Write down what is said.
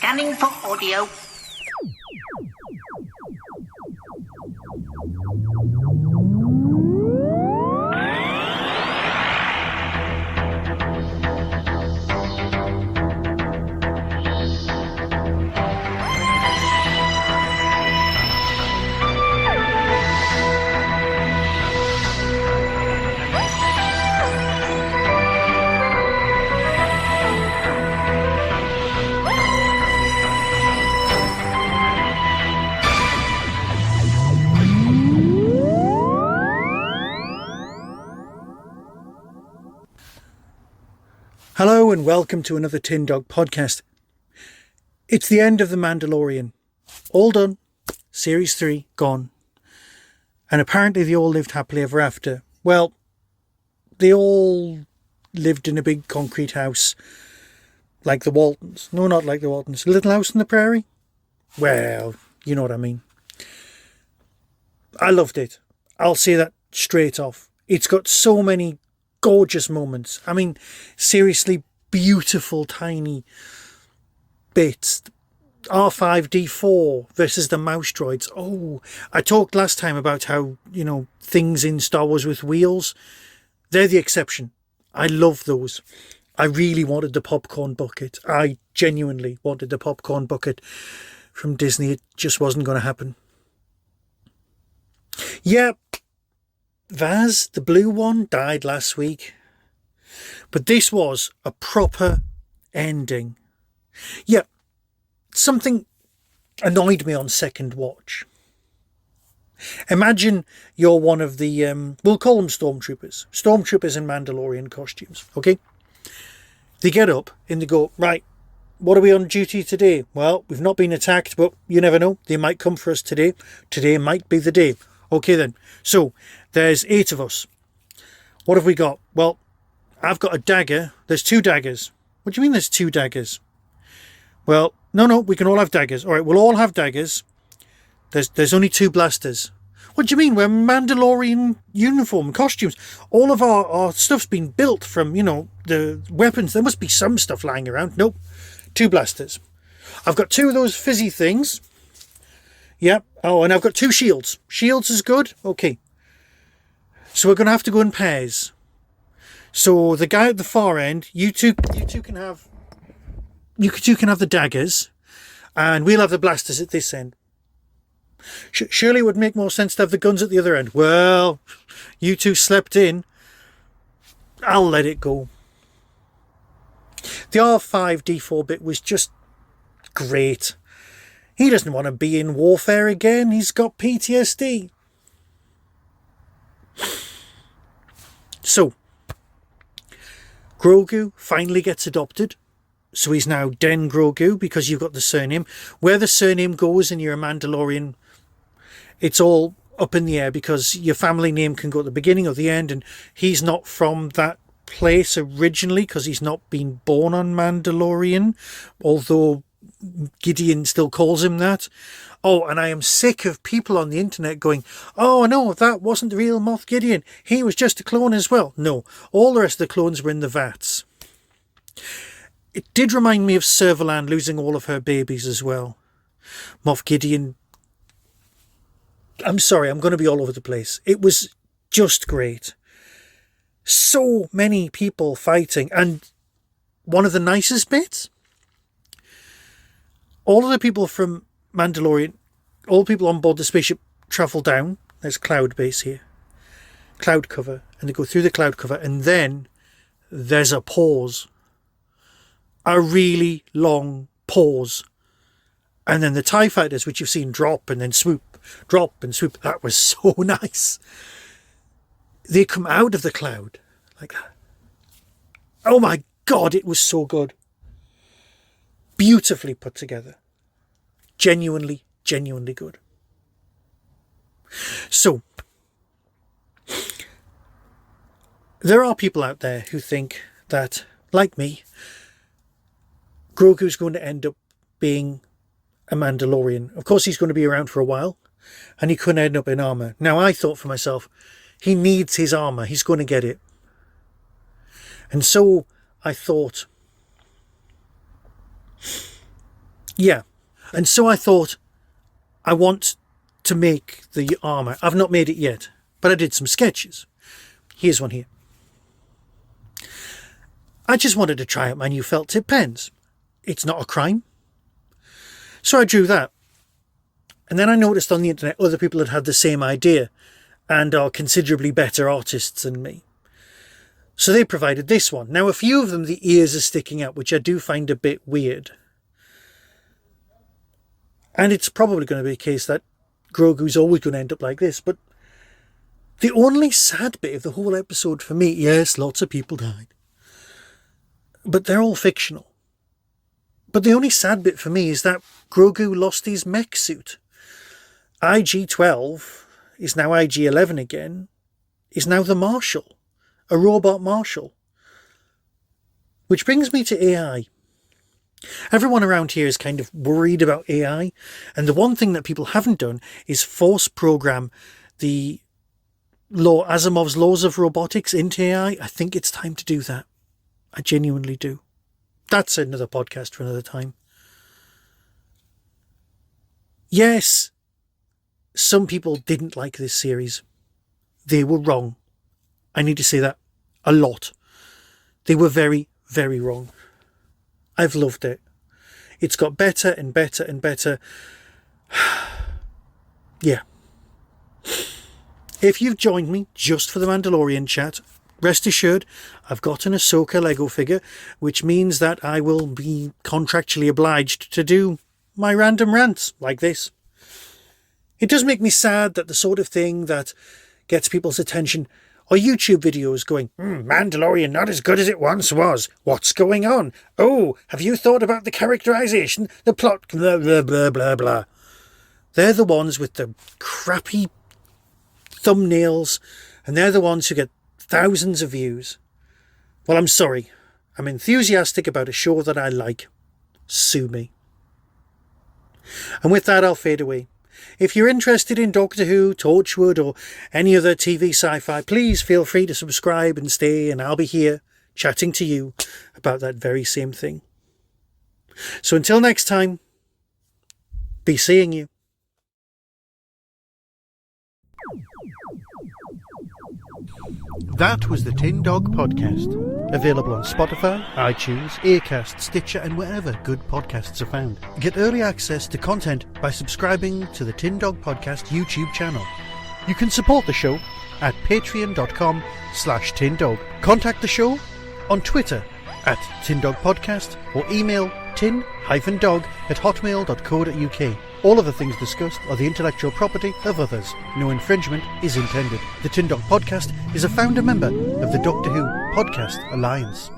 Scanning for audio. Hello and welcome to another Tin Dog podcast. It's the end of The Mandalorian. All done. Series 3 gone. And apparently they all lived happily ever after. Well, they all lived in a big concrete house like the Waltons. No, not like the Waltons. A little house on the prairie? Well, you know what I mean. I loved it. I'll say that straight off. It's got so many gorgeous moments. I mean, seriously beautiful tiny bits. R5D4 versus the mouse droids. Oh, I talked last time about how, things in Star Wars with wheels, they're the exception. I love those. I really wanted the popcorn bucket. I genuinely wanted the popcorn bucket from Disney. It just wasn't going to happen. Yeah, Vaz, the blue one, died last week. But this was a proper ending. Yeah, something annoyed me on second watch. Imagine you're one of the, we'll call them stormtroopers. Stormtroopers in Mandalorian costumes, okay? They get up and they go, right, what are we on duty today? Well, we've not been attacked, but you never know. They might come for us today. Today might be the day. Okay then, so there's 8 of us. What have we got? Well, I've got a dagger. There's 2 daggers. What do you mean there's 2 daggers? Well, no, we can all have daggers. All right, we'll all have daggers. There's only 2 blasters. What do you mean? We're Mandalorian uniform, costumes. All of our stuff's been built from, the weapons. There must be some stuff lying around. Nope, 2 blasters. I've got 2 of those fizzy things. Yep. Oh, and I've got 2 shields. Shields is good? Okay. So we're going to have to go in pairs. So the guy at the far end, you two can have the daggers, and we'll have the blasters at this end. Surely it would make more sense to have the guns at the other end. Well, you two slept in. I'll let it go. The R5D4 bit was just great. He doesn't want to be in warfare again. He's got PTSD. So, Grogu finally gets adopted. So he's now Den Grogu because you've got the surname. Where the surname goes and you're a Mandalorian, it's all up in the air because your family name can go at the beginning or the end, and he's not from that place originally because he's not been born on Mandalorian, although Gideon still calls him that. Oh, and I am sick of people on the internet going, oh no, that wasn't the real Moff Gideon. He was just a clone as well. No, all the rest of the clones were in the vats. It did remind me of Servalan losing all of her babies as well. Moff Gideon, I'm sorry, I'm going to be all over the place. It was just great. So many people fighting, and one of the nicest bits, all of the people from Mandalorian, all the people on board the spaceship travel down. There's cloud base here. Cloud cover. And they go through the cloud cover. And then there's a pause. A really long pause. And then the TIE fighters, which you've seen drop and then swoop. Drop and swoop. That was so nice. They come out of the cloud like that. Oh my God, it was so good. Beautifully put together. Genuinely good. So, there are people out there who think that, like me, Grogu's going to end up being a Mandalorian. Of course, he's going to be around for a while, and he could end up in armour. Now, I thought for myself, he needs his armour. He's going to get it. And so I thought, Yeah. And so I thought, I want to make the armour. I've not made it yet, but I did some sketches. Here's one here. I just wanted to try out my new felt tip pens. It's not a crime. So I drew that. And then I noticed on the internet other people had had the same idea and are considerably better artists than me. So they provided this one. Now, a few of them, the ears are sticking out, which I do find a bit weird. And it's probably going to be a case that Grogu's always going to end up like this. But the only sad bit of the whole episode for me, yes, lots of people died. But they're all fictional. But the only sad bit for me is that Grogu lost his mech suit. IG-12 is now IG-11 again, is now the Marshal, a robot Marshal. Which brings me to AI. Everyone around here is kind of worried about AI, and the one thing that people haven't done is force program the Asimov's laws of robotics into AI. I think it's time to do that. I genuinely do. That's another podcast for another time. Yes, some people didn't like this series. They were wrong. I need to say that a lot. They were very, very wrong. I've loved it. It's got better and better and better. Yeah. If you've joined me just for the Mandalorian chat, rest assured, I've got an Ahsoka Lego figure, which means that I will be contractually obliged to do my random rants like this. It does make me sad that the sort of thing that gets people's attention are YouTube videos going, Mandalorian not as good as it once was. What's going on? Oh, have you thought about the characterization, the plot, blah, blah, blah, blah, blah. They're the ones with the crappy thumbnails, and they're the ones who get thousands of views. Well, I'm sorry. I'm enthusiastic about a show that I like. Sue me. And with that, I'll fade away. If you're interested in Doctor Who, Torchwood, or any other TV sci-fi, please feel free to subscribe and stay, and I'll be here chatting to you about that very same thing. So until next time, be seeing you. That was the Tin Dog Podcast. Available on Spotify, iTunes, Acast, Stitcher, and wherever good podcasts are found. Get early access to content by subscribing to the Tin Dog Podcast YouTube channel. You can support the show at patreon.com/tindog. Contact the show on Twitter at tindogpodcast or email tin-dog@hotmail.co.uk. All of the things discussed are the intellectual property of others. No infringement is intended. The Tin Dog Podcast is a founder member of the Doctor Who Podcast Alliance.